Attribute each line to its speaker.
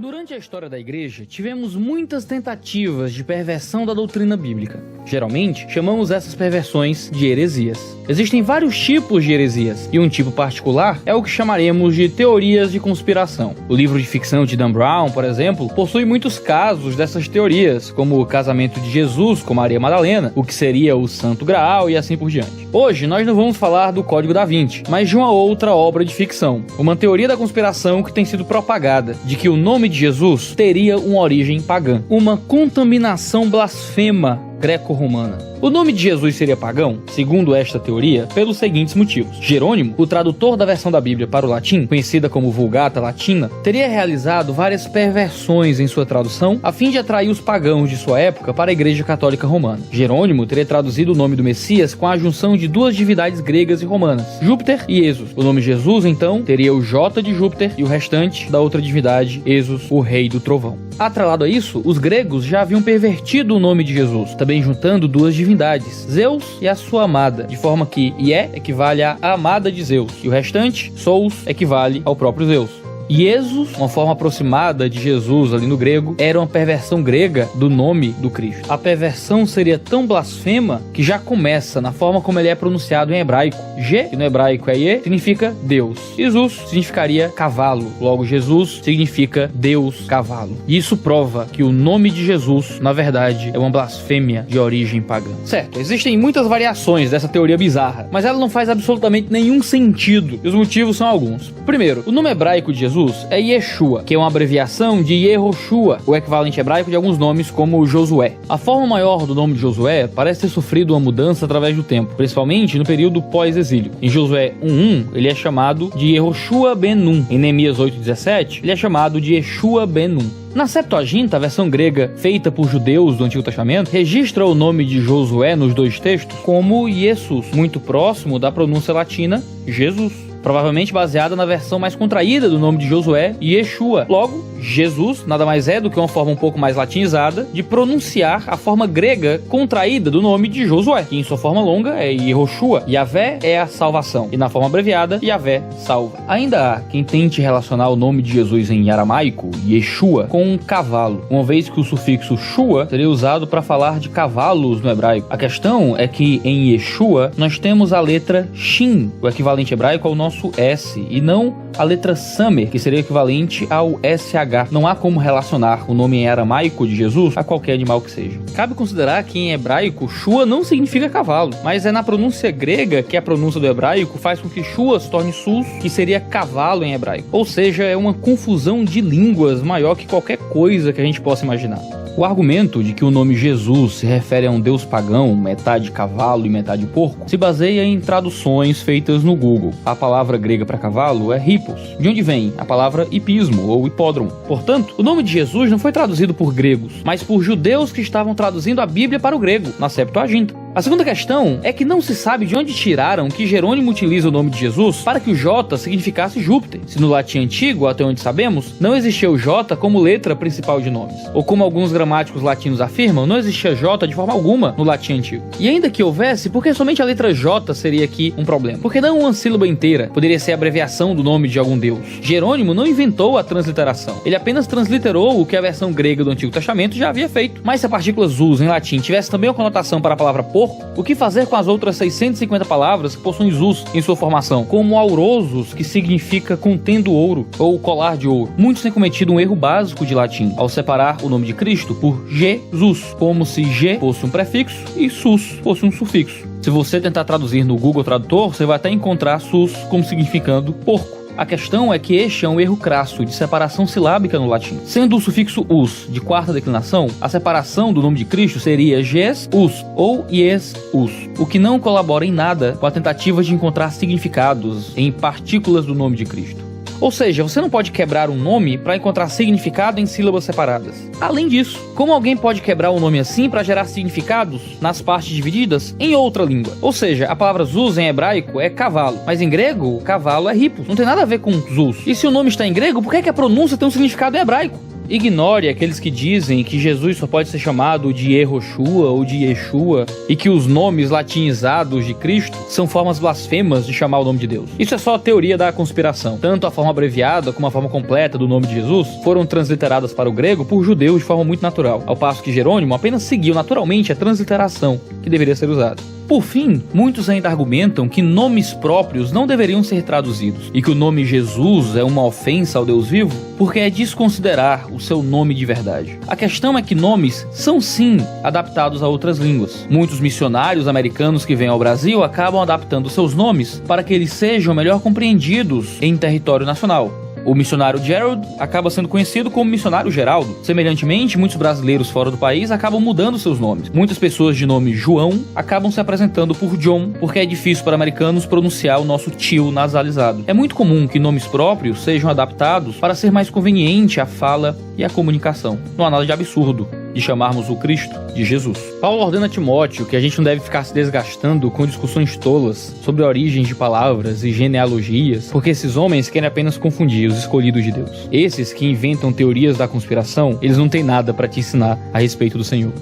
Speaker 1: Durante a história da igreja, tivemos muitas tentativas de perversão da doutrina bíblica. Geralmente, chamamos essas perversões de heresias. Existem vários tipos de heresias, e um tipo particular é o que chamaremos de teorias de conspiração. O livro de ficção de Dan Brown, por exemplo, possui muitos casos dessas teorias, como o casamento de Jesus com Maria Madalena, o que seria o Santo Graal e assim por diante. Hoje, nós não vamos falar do Código da Vinci, mas de uma outra obra de ficção, uma teoria da conspiração que tem sido propagada, de que o nome de Jesus teria uma origem pagã, uma contaminação blasfema greco-romana. O nome de Jesus seria pagão, segundo esta teoria, pelos seguintes motivos. Jerônimo, o tradutor da versão da Bíblia para o latim, conhecida como Vulgata Latina, teria realizado várias perversões em sua tradução a fim de atrair os pagãos de sua época para a Igreja Católica Romana. Jerônimo teria traduzido o nome do Messias com a junção de duas divindades gregas e romanas, Júpiter e Esos. O nome Jesus, então, teria o J de Júpiter e o restante da outra divindade, Esos, o rei do trovão. Atrelado a isso, os gregos já haviam pervertido o nome de Jesus, também juntando duas divindades, Zeus e a sua amada, de forma que Ié equivale à amada de Zeus, e o restante, Sous, equivale ao próprio Zeus. Iesus, uma forma aproximada de Jesus ali no grego, era uma perversão grega do nome do Cristo. A perversão seria tão blasfema que já começa na forma como ele é pronunciado em hebraico. Je, que no hebraico é Ie, significa Deus. Jesus significaria cavalo. Logo, Jesus significa Deus cavalo. E isso prova que o nome de Jesus, na verdade, é uma blasfêmia de origem pagã. Certo, existem muitas variações dessa teoria bizarra, mas ela não faz absolutamente nenhum sentido. E os motivos são alguns. Primeiro, o nome hebraico de Jesus é Yeshua, que é uma abreviação de Yehoshua, o equivalente hebraico de alguns nomes como Josué. A forma maior do nome de Josué parece ter sofrido uma mudança através do tempo, principalmente no período pós-exílio. Em Josué 1:1, ele é chamado de Yehoshua ben Nun. Em Neemias 8:17, ele é chamado de Yeshua ben Nun. Na Septuaginta, a versão grega feita por judeus do Antigo Testamento, registra o nome de Josué nos dois textos como Jesus, muito próximo da pronúncia latina Jesus, provavelmente baseada na versão mais contraída do nome de Josué, Yeshua. Logo, Jesus nada mais é do que uma forma um pouco mais latinizada de pronunciar a forma grega contraída do nome de Josué, que em sua forma longa é Yehoshua. Yahvé é a salvação, e na forma abreviada, Yahvé salva. Ainda há quem tente relacionar o nome de Jesus em aramaico, Yeshua, com um cavalo, uma vez que o sufixo shua seria usado para falar de cavalos no hebraico. A questão é que em Yeshua nós temos a letra Shin, o equivalente hebraico ao nosso S, e não a letra Samer, que seria equivalente ao SH. Não há como relacionar o nome em aramaico de Jesus a qualquer animal que seja. Cabe considerar que em hebraico, Shua não significa cavalo, mas é na pronúncia grega que a pronúncia do hebraico faz com que Shua se torne Sus, que seria cavalo em hebraico. Ou seja, é uma confusão de línguas maior que qualquer coisa que a gente possa imaginar. O argumento de que o nome Jesus se refere a um deus pagão, metade cavalo e metade porco, se baseia em traduções feitas no Google. A palavra grega para cavalo é hippos, de onde vem a palavra hipismo ou hipódromo. Portanto, o nome de Jesus não foi traduzido por gregos, mas por judeus que estavam traduzindo a Bíblia para o grego, na Septuaginta. A segunda questão é que não se sabe de onde tiraram que Jerônimo utiliza o nome de Jesus para que o J significasse Júpiter, se no latim antigo, até onde sabemos, não existia o J como letra principal de nomes. Ou como alguns gramáticos latinos afirmam, não existia J de forma alguma no latim antigo. E ainda que houvesse, por que somente a letra J seria aqui um problema? Porque não uma sílaba inteira poderia ser a abreviação do nome de algum deus. Jerônimo não inventou a transliteração, ele apenas transliterou o que a versão grega do Antigo Testamento já havia feito. Mas se a partícula Zus em latim tivesse também uma conotação para a palavra porco, o que fazer com as outras 650 palavras que possuem Zus em sua formação, como aurosos, que significa contendo ouro, ou colar de ouro? Muitos têm cometido um erro básico de latim, ao separar o nome de Cristo por Jesus, como se G fosse um prefixo e Sus fosse um sufixo. Se você tentar traduzir no Google Tradutor, você vai até encontrar Sus como significando porco. A questão é que este é um erro crasso de separação silábica no latim. Sendo o sufixo us de quarta declinação, a separação do nome de Cristo seria Jesus ou Jesus, o que não colabora em nada com a tentativa de encontrar significados em partículas do nome de Cristo. Ou seja, você não pode quebrar um nome para encontrar significado em sílabas separadas. Além disso, como alguém pode quebrar um nome assim para gerar significados nas partes divididas em outra língua? Ou seja, a palavra Zuz em hebraico é cavalo, mas em grego, cavalo é hippos. Não tem nada a ver com Zuz. E se o nome está em grego, por que a pronúncia tem um significado em hebraico? Ignore aqueles que dizem que Jesus só pode ser chamado de Yehoshua ou de Yeshua e que os nomes latinizados de Cristo são formas blasfemas de chamar o nome de Deus. Isso é só a teoria da conspiração. Tanto a forma abreviada como a forma completa do nome de Jesus foram transliteradas para o grego por judeus de forma muito natural, ao passo que Jerônimo apenas seguiu naturalmente a transliteração que deveria ser usada. Por fim, muitos ainda argumentam que nomes próprios não deveriam ser traduzidos e que o nome Jesus é uma ofensa ao Deus vivo porque é desconsiderar o seu nome de verdade. A questão é que nomes são sim adaptados a outras línguas. Muitos missionários americanos que vêm ao Brasil acabam adaptando seus nomes para que eles sejam melhor compreendidos em território nacional. O missionário Gerald acaba sendo conhecido como missionário Geraldo. Semelhantemente, muitos brasileiros fora do país acabam mudando seus nomes. Muitas pessoas de nome João acabam se apresentando por John, porque é difícil para americanos pronunciar o nosso tio nasalizado. É muito comum que nomes próprios sejam adaptados para ser mais conveniente à fala e à comunicação. Não há nada de absurdo de chamarmos o Cristo de Jesus. Paulo ordena a Timóteo que a gente não deve ficar se desgastando com discussões tolas sobre origens de palavras e genealogias, porque esses homens querem apenas confundir os escolhidos de Deus. Esses que inventam teorias da conspiração, eles não têm nada para te ensinar a respeito do Senhor.